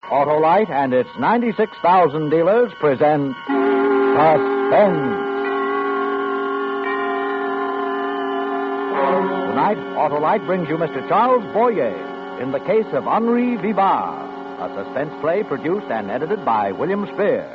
Autolite and its 96,000 dealers present Suspense. Tonight, Autolite brings you Mr. Charles Boyer in the case of Henri Vibard, a suspense play produced and edited by William Spear.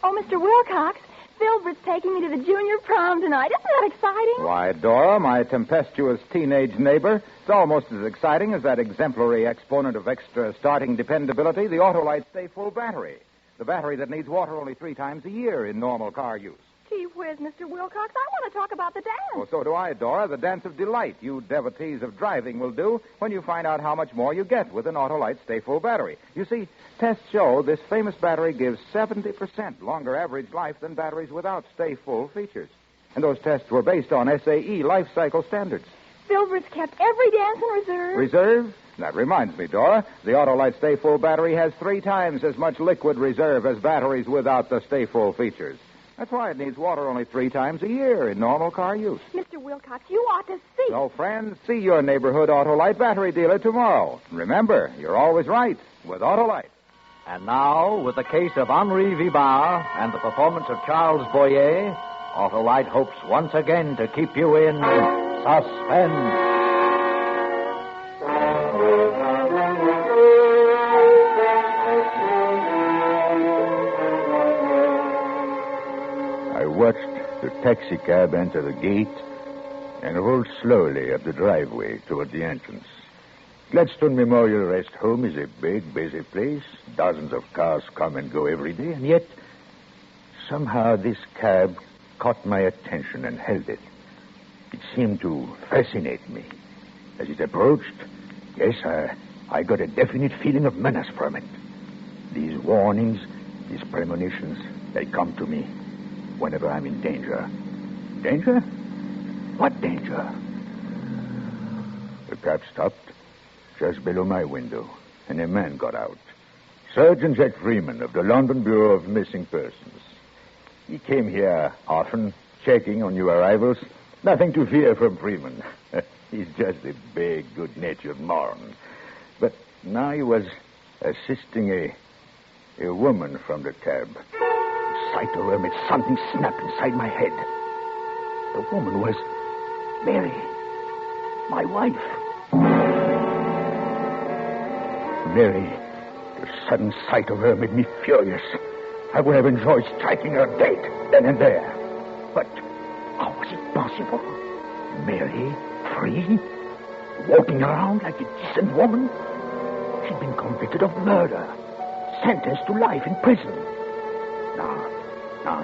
Oh, Mr. Wilcox, Filbert's taking me to the junior prom tonight. Isn't that exciting? Why, Dora, my tempestuous teenage neighbor, it's almost as exciting as that exemplary exponent of extra starting dependability, the Autolite Stay Full battery. The battery that needs water only 3 times a year in normal car use. Gee whiz, Mr. Wilcox, I want to talk about the dance. Well, so do I, Dora. The dance of delight you devotees of driving will do when you find out how much more you get with an Autolite Stay Full battery. You see, tests show this famous battery gives 70% longer average life than batteries without Stay Full features. And those tests were based on SAE life cycle standards. Filbert's kept every dance in reserve. Reserve? That reminds me, Dora. The Autolite Stay Full battery has 3 times as much liquid reserve as batteries without the Stay Full features. That's why it needs water only 3 times a year in normal car use. Mr. Wilcox, you ought to see. So, friends, see your neighborhood Autolite battery dealer tomorrow. Remember, you're always right with Autolite. And now, with the case of Henri Vibard and the performance of Charles Boyer, Autolite hopes once again to keep you in suspense. I watched the taxicab enter the gate and rolled slowly up the driveway toward the entrance. Gladstone Memorial Rest Home is a big, busy place. Dozens of cars come and go every day, and yet somehow this cab caught my attention and held it. It seemed to fascinate me. As it approached, yes, I got a definite feeling of menace from it. These warnings, these premonitions, they come to me whenever I'm in danger. Danger? What danger? The cab stopped just below my window, and a man got out. Sergeant Jack Freeman of the London Bureau of Missing Persons. He came here often, checking on new arrivals. Nothing to fear from Freeman. He's just a big, good-natured moron. But now he was assisting a woman from the cab. The sight of her made something snap inside my head. The woman was Mary, my wife. Mary, the sudden sight of her made me furious. I would have enjoyed striking her dead then and there. But how was it possible? Mary, free, walking around like a decent woman? She'd been convicted of murder, sentenced to life in prison.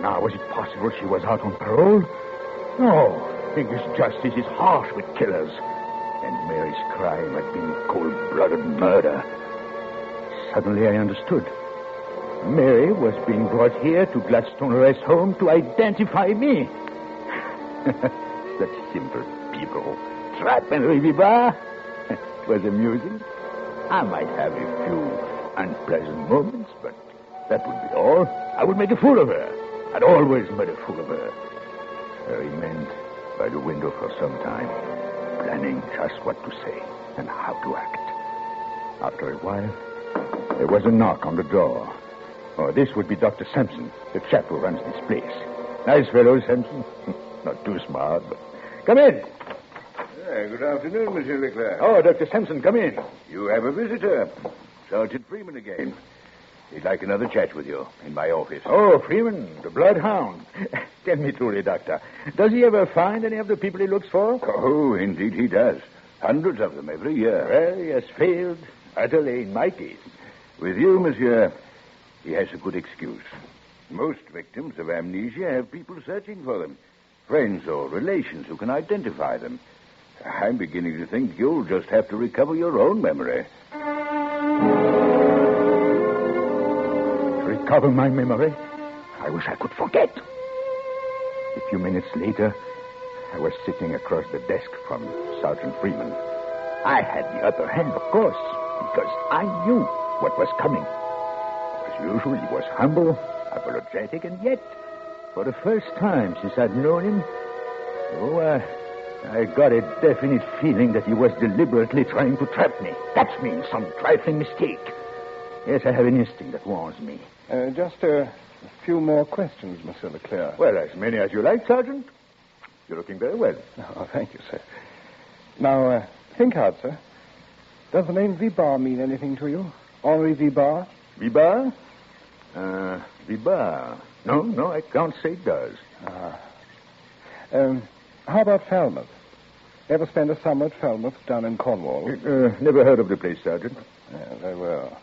Now, was it possible she was out on parole? No, English justice is harsh with killers. And Mary's crime had been cold-blooded murder. Suddenly I understood. Mary was being brought here to Gladstone Rest Home to identify me. Such simple people. Trap Henri Vibard. It was amusing. I might have a few unpleasant moments, but that would be all. I would make a fool of her. I'd always made a fool of her. I remained by the window for some time, planning just what to say and how to act. After a while, there was a knock on the door. Oh, this would be Dr. Sampson, the chap who runs this place. Nice fellow, Sampson. Not too smart, but... Come in. Good afternoon, Monsieur Leclerc. Oh, Dr. Sampson, come in. You have a visitor. Sergeant Freeman again. He'd like another chat with you in my office. Oh, Freeman, the bloodhound. Tell me truly, Doctor, does he ever find any of the people he looks for? Oh, indeed he does. Hundreds of them every year. Well, he has failed utterly in my case. With you, Monsieur, he has a good excuse. Most victims of amnesia have people searching for them. Friends or relations who can identify them. I'm beginning to think you'll just have to recover your own memory. Recover my memory? I wish I could forget. A few minutes later, I was sitting across the desk from Sergeant Freeman. I had the upper hand, of course, because I knew what was coming. As usual, he was humble, apologetic, and yet, for the first time since I'd known him, I got a definite feeling that he was deliberately trying to trap me, catch me in some trifling mistake. Yes, I have an instinct that warns me. Just a few more questions, Monsieur Leclerc. Well, as many as you like, Sergeant. You're looking very well. Oh, thank you, sir. Now, think hard, sir. Does the name Vibard mean anything to you? Henri Vibard? Vibard? Vibard. No, I can't say it does. How about Falmouth? Ever spend a summer at Falmouth down in Cornwall? Never heard of the place, Sergeant. Very well.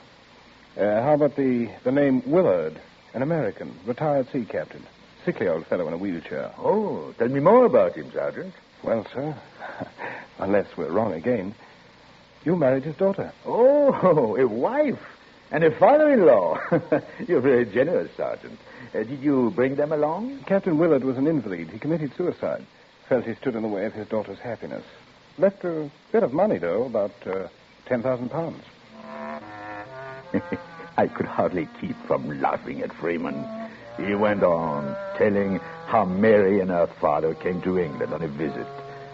How about the name Willard, an American, retired sea captain? Sickly old fellow in a wheelchair. Oh, tell me more about him, Sergeant. Well, sir, unless we're wrong again, you married his daughter. Oh, a wife and a father-in-law. You're very generous, Sergeant. Did you bring them along? Captain Willard was an invalid. He committed suicide. Felt he stood in the way of his daughter's happiness. Left a bit of money, though, about 10,000 pounds. I could hardly keep from laughing at Freeman. He went on, telling how Mary and her father came to England on a visit,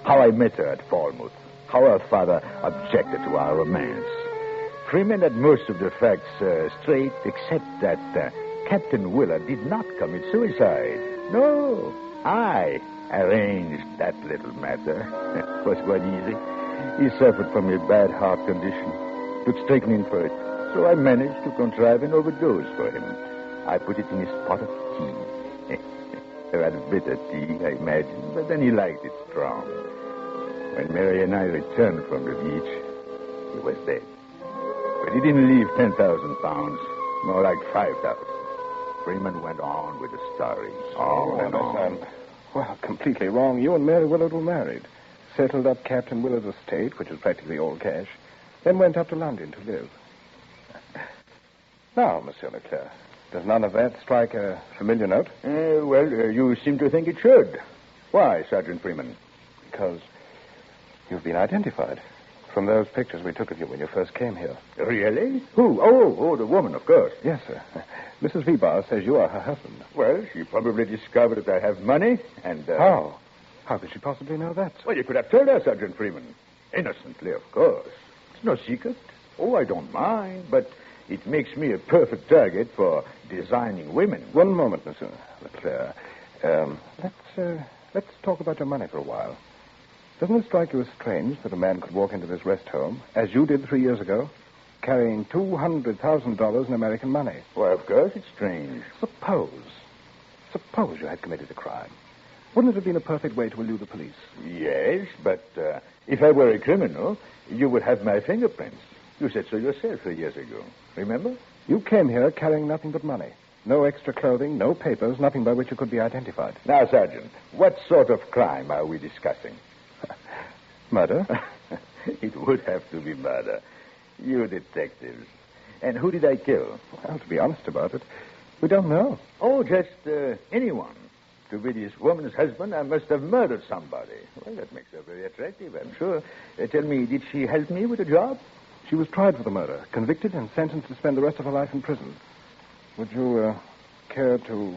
how I met her at Falmouth, how her father objected to our romance. Freeman had most of the facts straight, except that Captain Willard did not commit suicide. No, I arranged that little matter. It was quite easy. He suffered from a bad heart condition. Took strychnine for it. So I managed to contrive an overdose for him. I put it in his pot of tea. Rather bitter tea, I imagine, but then he liked it strong. When Mary and I returned from the beach, he was dead. But he didn't leave 10,000 pounds, more like 5,000. Freeman went on with the story. Well, completely wrong. You and Mary Willard were married. Settled up Captain Willard's estate, which was practically all cash, then went up to London to live. Now, Monsieur Leclerc, does none of that strike a familiar note? You seem to think it should. Why, Sergeant Freeman? Because you've been identified from those pictures we took of you when you first came here. Really? Who? Oh, the woman, of course. Yes, sir. Mrs. Vibard says you are her husband. Well, she probably discovered that I have money, and... How? How could she possibly know that? Well, you could have told her, Sergeant Freeman. Innocently, of course. It's no secret. Oh, I don't mind, but it makes me a perfect target for designing women. One moment, Monsieur Leclerc. Let's talk about your money for a while. Doesn't it strike you as strange that a man could walk into this rest home, as you did 3 years ago, carrying $200,000 in American money? Well, of course it's strange. Suppose you had committed a crime. Wouldn't it have been a perfect way to elude the police? Yes, but if I were a criminal, you would have my fingerprints. You said so yourself 3 years ago. Remember? You came here carrying nothing but money. No extra clothing, no papers, nothing by which you could be identified. Now, Sergeant, what sort of crime are we discussing? Murder? It would have to be murder. You detectives. And who did I kill? Well, to be honest about it, we don't know. Oh, just anyone. To be this woman's husband, I must have murdered somebody. Well, that makes her very attractive, I'm sure. Tell me, did she help me with the job? She was tried for the murder, convicted, and sentenced to spend the rest of her life in prison. Would you care to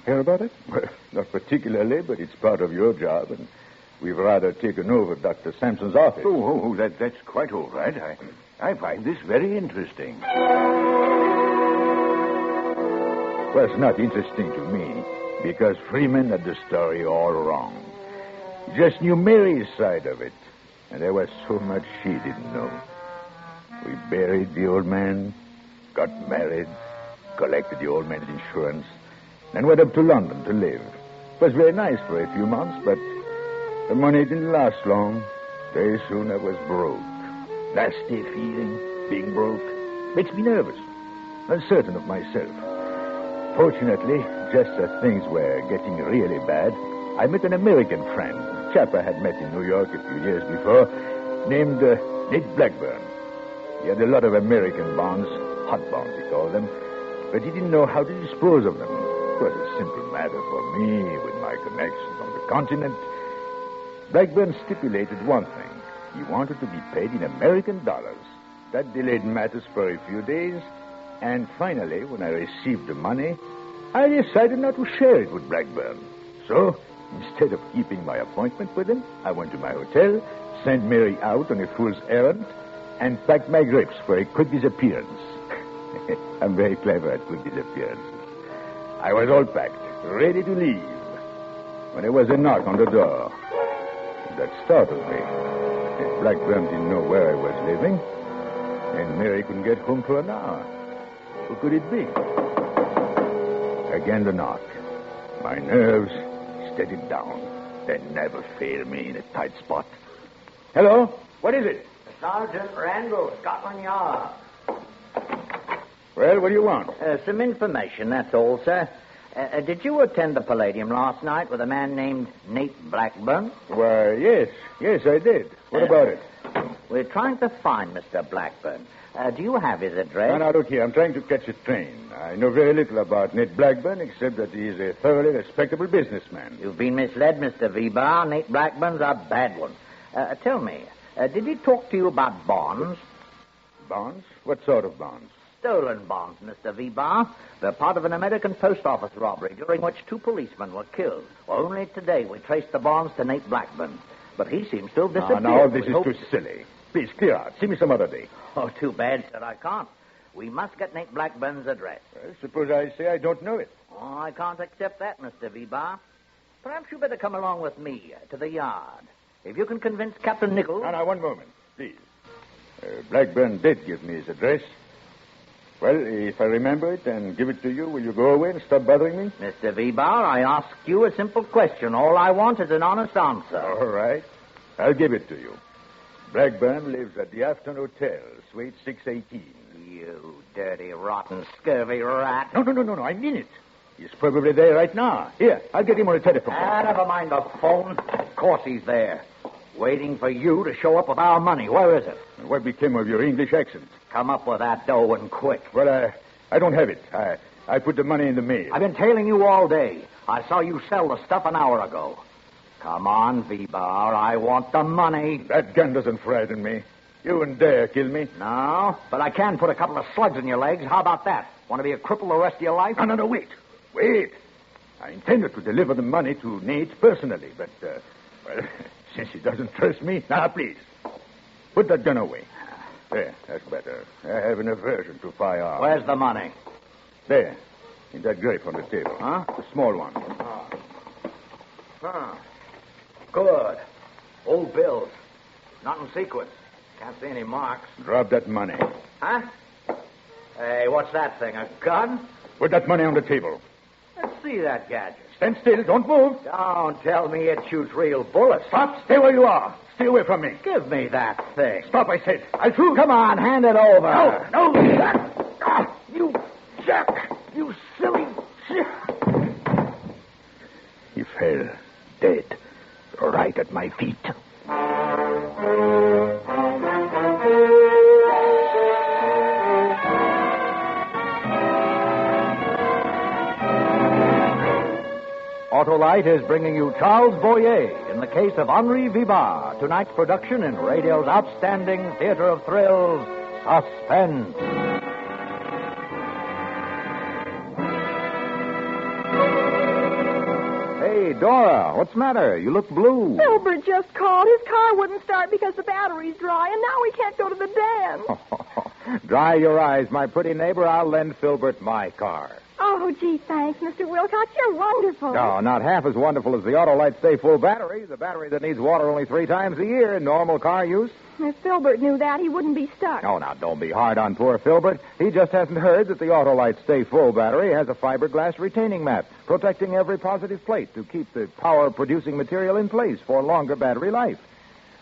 hear about it? Well, not particularly, but it's part of your job, and we've rather taken over Dr. Sampson's office. That's quite all right. I find this very interesting. Well, it's not interesting to me, because Freeman had the story all wrong. He just knew Mary's side of it, and there was so much she didn't know. We buried the old man, got married, collected the old man's insurance, and went up to London to live. It was very nice for a few months, but the money didn't last long. Very soon I was broke. Nasty feeling, being broke. Makes me nervous, uncertain of myself. Fortunately, just as things were getting really bad, I met an American friend, a chap I had met in New York a few years before, named Nick Blackburn. He had a lot of American bonds, hot bonds he called them, but he didn't know how to dispose of them. It was a simple matter for me with my connections on the continent. Blackburn stipulated one thing. He wanted to be paid in American dollars. That delayed matters for a few days, and finally, when I received the money, I decided not to share it with Blackburn. So, Instead of keeping my appointment with him, I went to my hotel, sent Mary out on a fool's errand, and packed my grips for a quick disappearance. I'm very clever at quick disappearances. I was all packed, ready to leave, when there was a knock on the door. That startled me. Blackburn didn't know where I was living, and Mary couldn't get home for an hour. Who could it be? Again the knock. My nerves steadied down. They never fail me in a tight spot. Hello? What is it? Sergeant Randall, Scotland Yard. Well, what do you want? Some information, that's all, sir. Did you attend the Palladium last night with a man named Nate Blackburn? Why, yes. Yes, I did. What about it? We're trying to find Mr. Blackburn. Do you have his address? Now, look here. I'm trying to catch a train. I know very little about Nate Blackburn, except that he is a thoroughly respectable businessman. You've been misled, Mr. Vibard. Nate Blackburn's a bad one. Tell me, did he talk to you about bonds? Bonds? What sort of bonds? Stolen bonds, Mr. Vibard. They're part of an American post office robbery during which 2 policemen were killed. Well, only today we traced the bonds to Nate Blackburn. But he seems to have disappeared. Now, this is too silly. Please, clear out. See me some other day. Oh, too bad, sir. I can't. We must get Nate Blackburn's address. Well, suppose I say I don't know it. Oh, I can't accept that, Mr. Vibard. Perhaps you better come along with me to the yard. If you can convince Captain Nichols... Now, one moment, please. Blackburn did give me his address. Well, if I remember it and give it to you, will you go away and stop bothering me? Mr. Vibard, I asked you a simple question. All I want is an honest answer. All right. I'll give it to you. Blackburn lives at the Afton Hotel, Suite 618. You dirty, rotten, scurvy rat. No. I mean it. He's probably there right now. Here, I'll get him on the telephone. Never mind the phone. Of course he's there. Waiting for you to show up with our money. Where is it? What became of your English accent? Come up with that dough and quick. Well, I don't have it. I put the money in the mail. I've been tailing you all day. I saw you sell the stuff an hour ago. Come on, Vibard. I want the money. That gun doesn't frighten me. You wouldn't dare kill me. No, but I can put a couple of slugs in your legs. How about that? Want to be a cripple the rest of your life? No, wait. Wait. I intended to deliver the money to Nate personally, but, well, since he doesn't trust me... Now, please, put that gun away. There, that's better. I have an aversion to firearms. Where's the money? There, in that grape on the table. Huh? The small one. Good. Old bills. Not in sequence. Can't see any marks. Drop that money. Huh? Hey, what's that thing? A gun? Put that money on the table. Let's see that gadget. Stand still. Don't move. Don't tell me it shoots real bullets. Stop. Stay where you are. Stay away from me. Give me that thing. Stop, I said. I'll shoot. Come on, hand it over. No. You jack. You silly... He fell dead right at my feet. Autolite is bringing you Charles Boyer in the case of Henri Vibard, tonight's production in radio's outstanding theater of thrills, Suspense. Hey, Dora, what's the matter? You look blue. Filbert just called. His car wouldn't start because the battery's dry, and now we can't go to the dance. Dry your eyes, my pretty neighbor. I'll lend Filbert my car. Oh, gee, thanks, Mr. Wilcox. You're wonderful. No, not half as wonderful as the Autolite Stay Full battery, the battery that needs water only 3 times a year in normal car use. If Filbert knew that, he wouldn't be stuck. Oh, now, don't be hard on poor Filbert. He just hasn't heard that the Autolite Stay Full battery has a fiberglass retaining mat, protecting every positive plate to keep the power-producing material in place for longer battery life.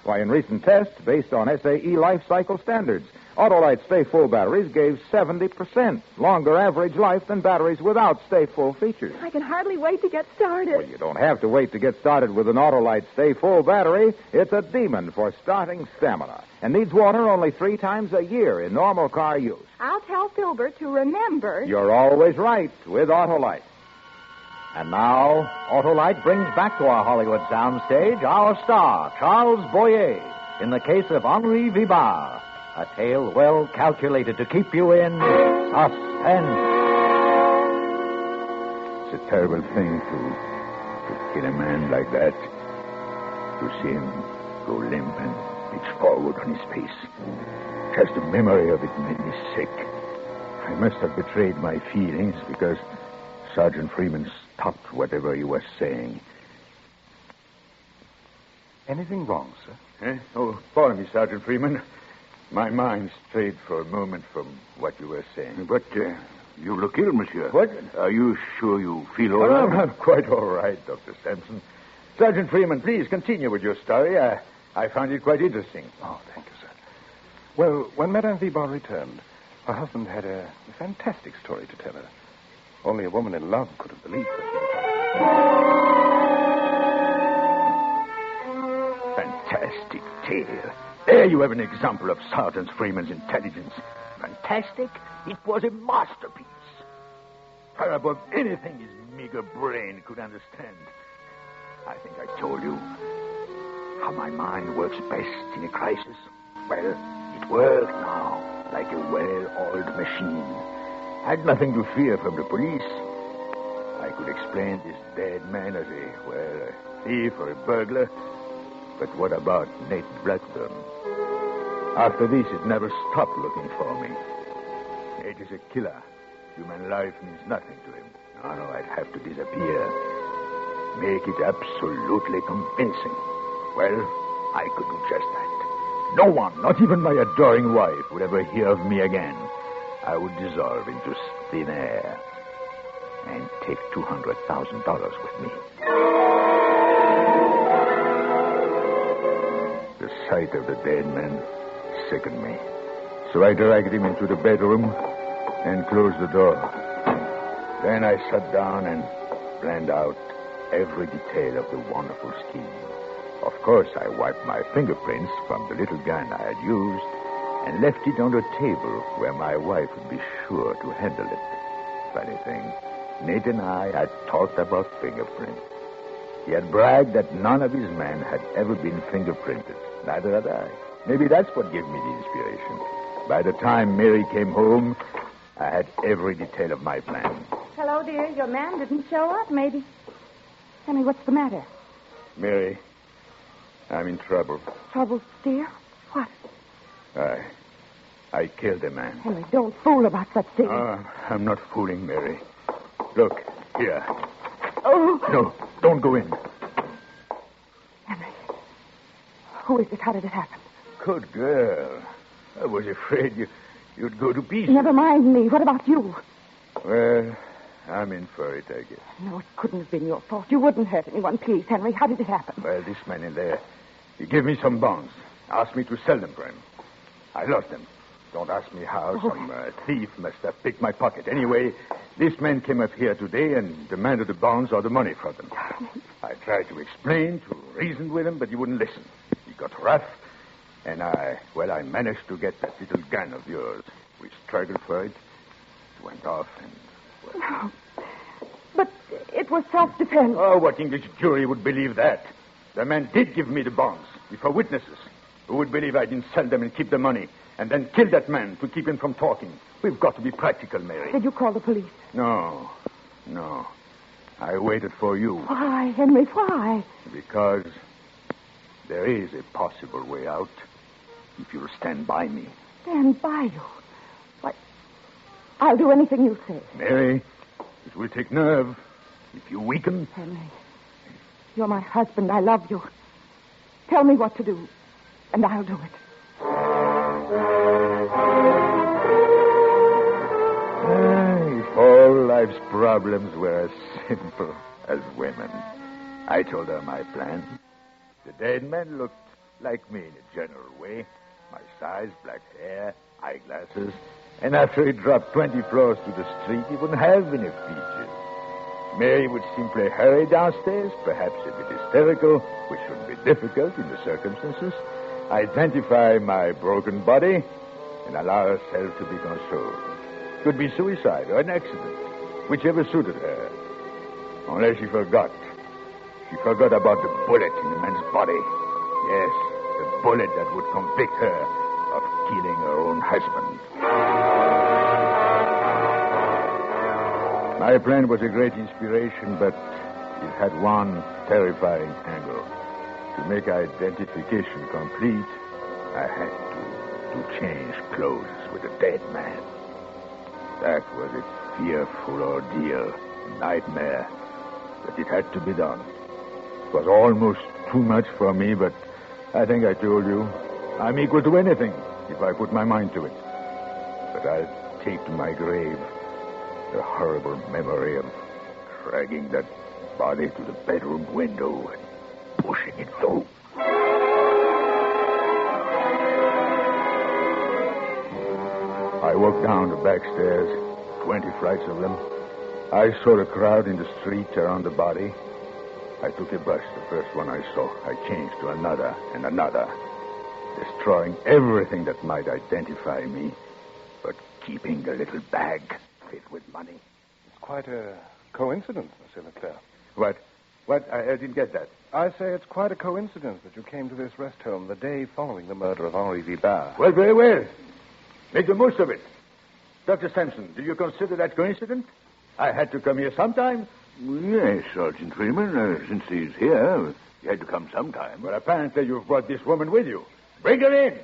Why, in recent tests, based on SAE life cycle standards, Autolite Stay Full batteries gave 70% longer average life than batteries without Stay Full features. I can hardly wait to get started. Well, you don't have to wait to get started with an Autolite Stay Full battery. It's a demon for starting stamina and needs water only 3 times a year in normal car use. I'll tell Filbert to remember. You're always right with Autolite. And now, Autolite brings back to our Hollywood soundstage our star, Charles Boyer, in the case of Henri Vibard, a tale well calculated to keep you in suspense. It's a terrible thing to To kill a man like that, to see him go limp and pitch forward on his face. Just the memory of it made me sick. I must have betrayed my feelings because Sergeant Freeman stopped whatever he was saying. Anything wrong, sir? Oh, pardon me, Sergeant Freeman. My mind strayed for a moment from what you were saying. But you look ill, monsieur. What? Are you sure you feel all Oh, right? I'm quite all right, Dr. Sampson. Sergeant Freeman, please continue with your story. I found it quite interesting. Oh, thank you, sir. Well, when Madame Vibard returned, her husband had a fantastic story to tell her. Only a woman in love could have believed that. Fantastic tale. There you have an example of Sergeant Freeman's intelligence. Fantastic? It was a masterpiece. Far above anything his meager brain could understand. I think I told you how my mind works best in a crisis. Well, it worked now, like a well-oiled machine. I had nothing to fear from the police. I could explain this dead man as a thief or a burglar. But what about Nate Blackburn? After this, it never stopped looking for me. Nate is a killer. Human life means nothing to him. No, I'd have to disappear. Make it absolutely convincing. Well, I could do just that. No one, not even my adoring wife, would ever hear of me again. I would dissolve into thin air and take $200,000 with me. The sight of the dead man sickened me. So I dragged him into the bedroom and closed the door. Then I sat down and planned out every detail of the wonderful scheme. Of course, I wiped my fingerprints from the little gun I had used and left it on the table where my wife would be sure to handle it. Funny thing, Nate and I had talked about fingerprints. He had bragged that none of his men had ever been fingerprinted. Neither had I. Maybe that's what gave me the inspiration. By the time Mary came home, I had every detail of my plan. Hello, dear. Your man didn't show up, maybe. Henry, what's the matter? Mary, I'm in trouble. Trouble, dear? What? I killed a man. Henry, don't fool about such things. I'm not fooling, Mary. Look, here. Oh. No, don't go in. Henry, who is it? How did it happen? Good girl. I was afraid you'd go to pieces. Never mind me. What about you? Well, I'm in for it, I guess. No, it couldn't have been your fault. You wouldn't hurt anyone. Please, Henry, how did it happen? Well, this man in there, he gave me some bonds. Asked me to sell them for him. I lost them. Don't ask me how. Oh. Some thief must have picked my pocket. Anyway, this man came up here today and demanded the bonds or the money for them. I tried to explain, to reason with him, but he wouldn't listen. He got rough, and I managed to get that little gun of yours. We struggled for it. It went off, and... No. But it was self-defense. Oh, what English jury would believe that? The man did give me the bonds before witnesses. Who would believe I didn't sell them and keep the money and then kill that man to keep him from talking? We've got to be practical, Mary. Did you call the police? No. I waited for you. Why, Henry, why? Because there is a possible way out if you'll stand by me. Stand by you? Why, I'll do anything you say. Mary, it will take nerve. If you weaken... Henry, you're my husband. I love you. Tell me what to do, and I'll do it. If all life's problems were as simple as women. I told her my plan. The dead man looked like me in a general way. My size, black hair, eyeglasses. And after he dropped 20 floors to the street, he wouldn't have any features. Mary would simply hurry downstairs, perhaps a bit hysterical, which would be difficult in the circumstances, identify my broken body, and allow herself to be consoled. Could be suicide or an accident, whichever suited her. Unless she forgot. She forgot about the bullet in the man's body. Yes, the bullet that would convict her of killing her own husband. My plan was a great inspiration, but It had one terrifying angle. To make identification complete, I had to change clothes with a dead man. That was a fearful ordeal, a nightmare, but it had to be done. It was almost too much for me, but I think I told you, I'm equal to anything if I put my mind to it. But I'll take to my grave the horrible memory of dragging that body to the bedroom window and pushing it through. I walked down the back stairs, 20 flights of them. I saw the crowd in the street around the body. I took a bus, the first one I saw. I changed to another and another, destroying everything that might identify me, but keeping the little bag filled with money. It's quite a coincidence, Monsieur Leclerc. What? I didn't get that. I say it's quite a coincidence that you came to this rest home the day following the murder of Henri Vibard. Well, very well. Make the most of it. Dr. Sampson, do you consider that coincidence? I had to come here sometime. Yes, Sergeant Freeman. Since he's here, he had to come sometime. But apparently you've brought this woman with you. Bring her in.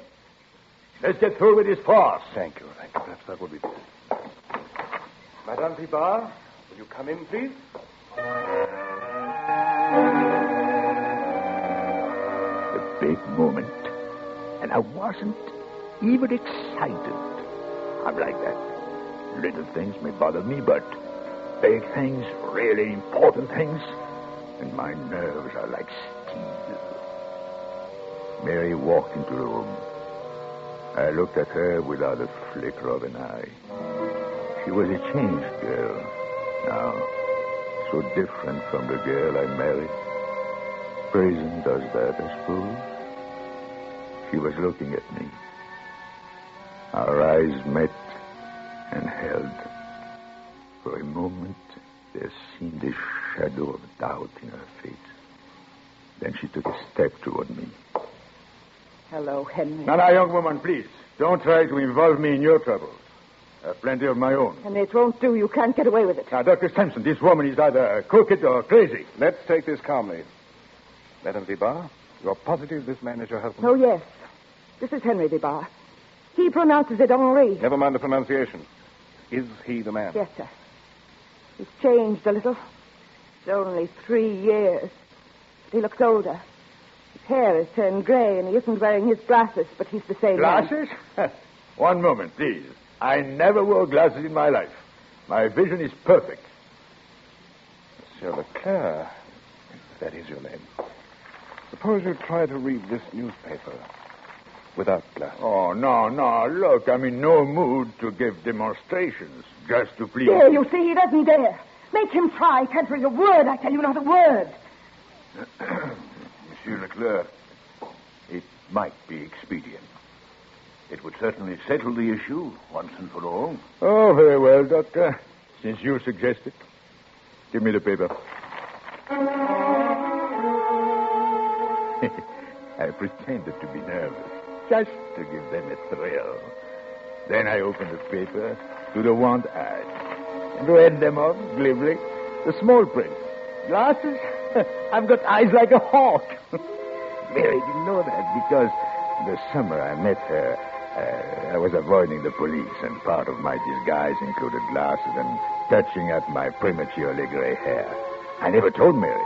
Let's get through with this farce. Thank you. Perhaps that would be good. Madame Vibard, will you come in, please? A big moment. And I wasn't even excited. I'm like that. Little things may bother me, but big things, really important things, and my nerves are like steel. Mary walked into the room. I looked at her without a flicker of an eye. She was a changed girl. Now, so different from the girl I married. Prison does that, I suppose. She was looking at me. Our eyes met and held. For a moment, there seemed a shadow of doubt in her face. Then she took a step toward me. Hello, Henry. Now, young woman, please. Don't try to involve me in your troubles. I have plenty of my own. And it won't do. You can't get away with it. Now, Dr. Sampson, this woman is either crooked or crazy. Let's take this calmly. Madame Vibard, you're positive this man is your husband? Oh, yes. This is Henry Vibard. He pronounces it Henri. Never mind the pronunciation. Is he the man? Yes, sir. He's changed a little. It's only 3 years. He looks older. His hair has turned gray, and he isn't wearing his glasses, but he's the same man. Glasses? One moment, please. I never wore glasses in my life. My vision is perfect. Monsieur Leclerc, if that is your name. Suppose you try to read this newspaper without glasses. Oh, no. Look, I'm in no mood to give demonstrations just to please. There, you see, he doesn't dare. Make him try. He can't read a word. I tell you, not a word. Monsieur Leclerc, it might be expedient. It would certainly settle the issue once and for all. Oh, very well, Doctor. Since you suggest it. Give me the paper. I pretended to be nervous, just to give them a thrill. Then I opened the paper to the want ad and read them off glibly. The small print. Glasses? I've got eyes like a hawk. Mary didn't know that because the summer I met her, I was avoiding the police, and part of my disguise included glasses and touching up my prematurely gray hair. I never told Mary.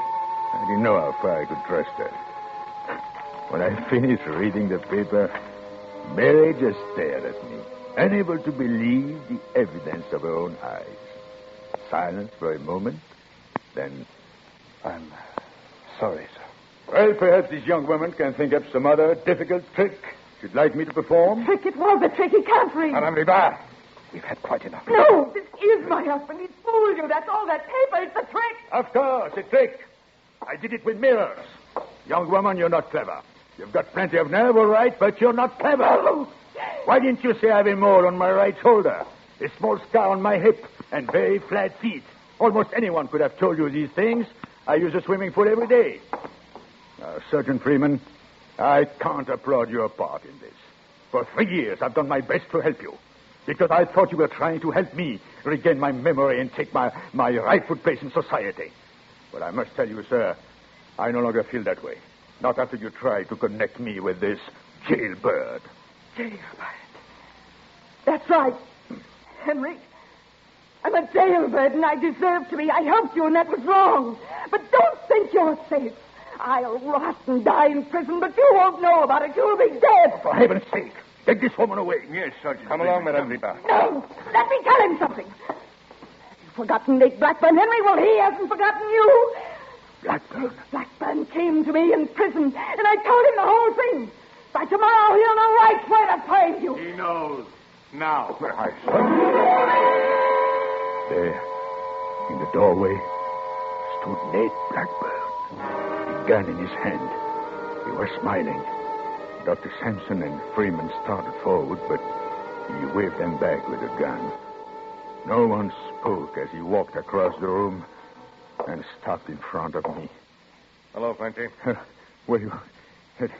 I didn't know how far I could trust her. When I finished reading the paper, Mary just stared at me, unable to believe the evidence of her own eyes. Silence for a moment, then... I'm sorry, sir. Well, perhaps this young woman can think up some other difficult trick she'd like me to perform. Trick, it was a trick. He can't read. Madame Vibard. We've had quite enough. No, this is my husband. He's fooled you. That's all that paper. It's a trick. Of course, a trick. I did it with mirrors. Young woman, you're not clever. You've got plenty of nerve, all right, but you're not clever. Oh. Why didn't you say I have a mole on my right shoulder, a small scar on my hip, and very flat feet? Almost anyone could have told you these things. I use a swimming pool every day. Now, Sergeant Freeman, I can't applaud your part in this. For 3 years, I've done my best to help you. Because I thought you were trying to help me regain my memory and take my rightful place in society. But I must tell you, sir, I no longer feel that way. Not after you tried to connect me with this jailbird. Jailbird. That's right. Henry, I'm a jailbird, and I deserve to be. I helped you, and that was wrong. But don't think you're safe. I'll rot and die in prison, but you won't know about it. You'll be dead. For heaven's sake, take this woman away. Yes, Sergeant. Come along, Madame Vibard. No, let me tell him something. Have you forgotten Nate Blackburn, Henry? Well, he hasn't forgotten you. Blackburn. Blackburn came to me in prison, and I told him the whole thing. By tomorrow, he'll know right where to find you. He knows. Now. I saw. There, in the doorway, stood Nate Blackburn, a gun in his hand. He was smiling. Dr. Sampson and Freeman started forward, but he waved them back with a gun. No one spoke as he walked across the room and stopped in front of me. Hello, Frenchy. Well, there's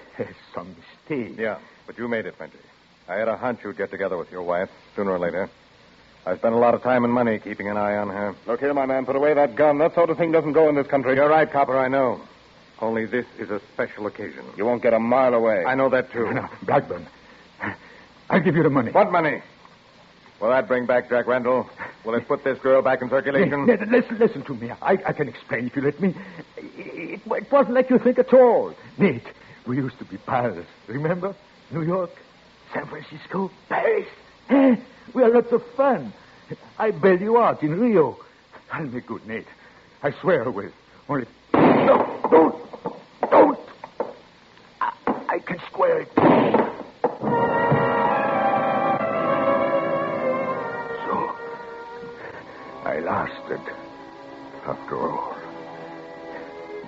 some mistake. Yeah, but you made it, Frenchy. I had a hunch you'd get together with your wife, sooner or later. I spent a lot of time and money keeping an eye on her. Look here, my man, put away that gun. That sort of thing doesn't go in this country. You're right, Copper, I know. Only this is a special occasion. You won't get a mile away. I know that, too. No, Blackburn, I'll give you the money. What money? Will that bring back Jack Randall? Will it put this girl back in circulation? Listen to me. I can explain if you let me. It wasn't like you think at all. Nate, we used to be pals. Remember? New York, San Francisco, Paris. We had lots of fun. I bailed you out in Rio. I'll make good, Nate. I swear I will. Only... No, don't. I can square it. So, I lasted, after all.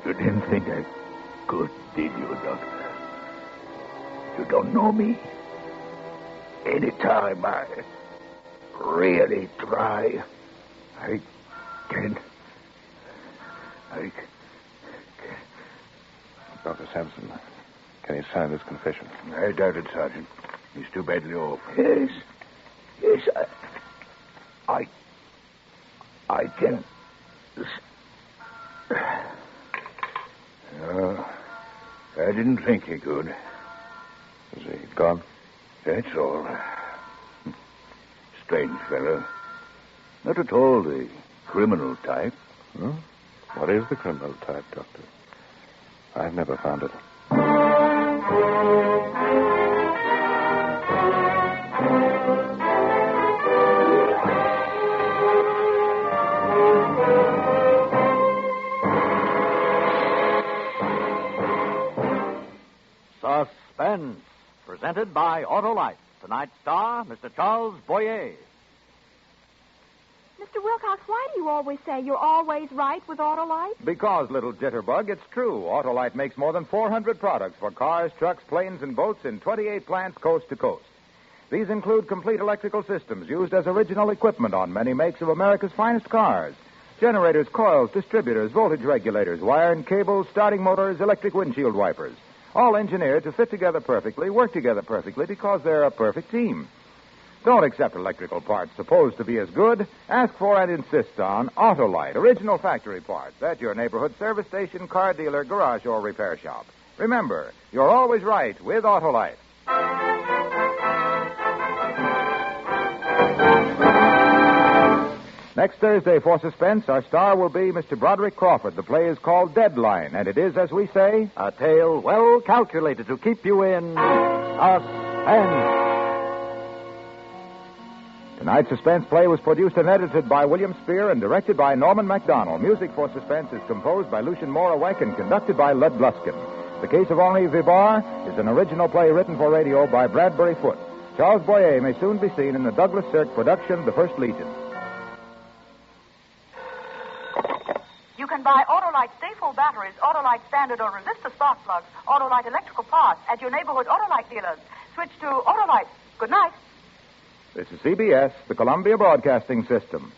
You didn't think I could, did you, Doctor? You don't know me? Anytime I really try, I can. Dr. Sampson, can you sign this confession? I doubt it, Sergeant. He's too badly off. Yes, I can. I didn't think he could. Is he gone? That's all. Strange fellow. Not at all the criminal type. Hmm? What is the criminal type, Doctor? I've never found it. Suspense, presented by Autolite. Tonight's star, Mr. Charles Boyer. Mr. Wilcox, why do you always say you're always right with Autolite? Because, little jitterbug, it's true. Autolite makes more than 400 products for cars, trucks, planes, and boats in 28 plants coast to coast. These include complete electrical systems used as original equipment on many makes of America's finest cars. Generators, coils, distributors, voltage regulators, wire and cables, starting motors, electric windshield wipers. All engineered to fit together perfectly, work together perfectly, because they're a perfect team. Don't accept electrical parts supposed to be as good. Ask for and insist on Autolite, original factory parts, at your neighborhood service station, car dealer, garage, or repair shop. Remember, you're always right with Autolite. Next Thursday for Suspense, our star will be Mr. Broderick Crawford. The play is called Deadline, and it is, as we say, A tale well calculated to keep you in suspense. Tonight's Suspense play was produced and edited by William Spear and directed by Norman MacDonald. Music for Suspense is composed by Lucien Moravec and conducted by Lud Gluskin. The Case of Henri Vibard is an original play written for radio by Bradbury Foote. Charles Boyer may soon be seen in the Douglas Sirk production, The First Legion. You can buy Autolite Stay-Full batteries, Autolite standard or resistor spark plugs, Autolite electrical parts at your neighborhood Autolite dealers. Switch to Autolite. Good night. This is CBS, the Columbia Broadcasting System.